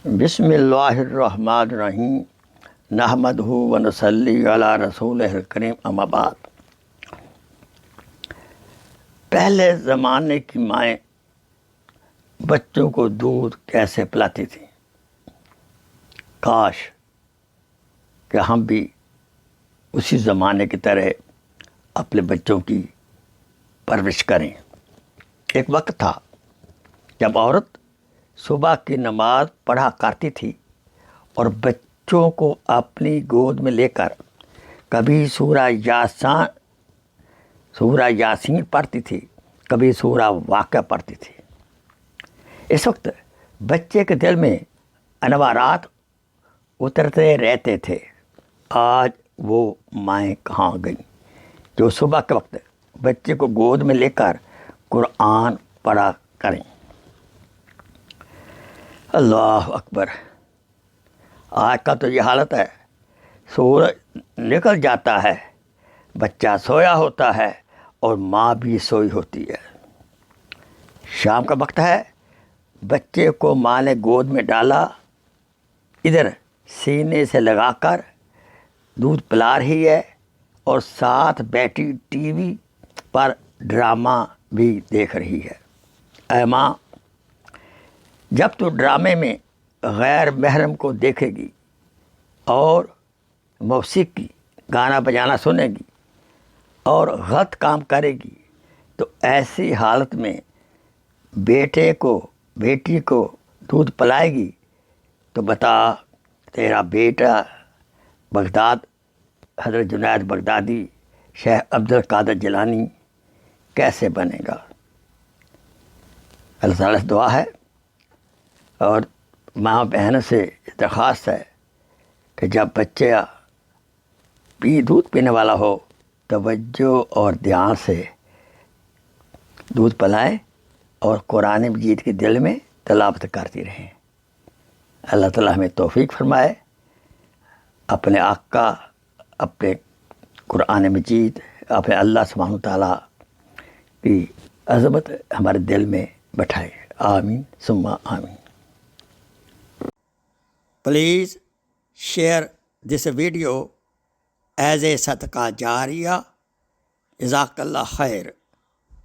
بسم اللہ الرحمن الرحیم نحمدہ و نصلی علی رسولہ الکریم اما بعد۔ پہلے زمانے کی مائیں بچوں کو دودھ کیسے پلاتی تھیں؟ کاش کہ ہم بھی اسی زمانے کی طرح اپنے بچوں کی پرورش کریں۔ ایک وقت تھا جب عورت صبح کی نماز پڑھا کرتی تھی اور بچوں کو اپنی گود میں لے کر کبھی سورہ یاسین پڑھتی تھی، کبھی سورہ واقعہ پڑھتی تھی۔ اس وقت بچے کے دل میں انوارات اترتے رہتے تھے۔ آج وہ مائیں کہاں گئیں جو صبح کے وقت بچے کو گود میں لے کر قرآن پڑھا کریں؟ اللہ اکبر! آج کا تو یہ حالت ہے، سورج نکل جاتا ہے، بچہ سویا ہوتا ہے اور ماں بھی سوئی ہوتی ہے۔ شام کا وقت ہے، بچے کو ماں نے گود میں ڈالا، ادھر سینے سے لگا کر دودھ پلا رہی ہے اور ساتھ بیٹھی ٹی وی پر ڈرامہ بھی دیکھ رہی ہے۔ اے ماں، جب تو ڈرامے میں غیر محرم کو دیکھے گی اور موسیقی گانا بجانا سنے گی اور غلط کام کرے گی تو ایسی حالت میں بیٹی کو دودھ پلائے گی تو بتا تیرا بیٹا بغداد، حضرت جنید بغدادی، شیخ عبد القادر جیلانی کیسے بنے گا؟ اللہ تعالیٰ سے دعا ہے اور ماں بہن سے درخواست ہے کہ جب بچہ دودھ پینے والا ہو توجہ اور دھیان سے دودھ پلائے اور قرآن مجید کے دل میں تلاوت کرتی رہیں۔ اللہ تعالیٰ ہمیں توفیق فرمائے، اپنے آقا، اپنے قرآن مجید، اپنے اللہ سبحانہ تعالیٰ کی عظمت ہمارے دل میں بٹھائے۔ آمین ثم آمین۔ Please share this video as a صدقہ جاریہ۔ جزاک اللہ خیر۔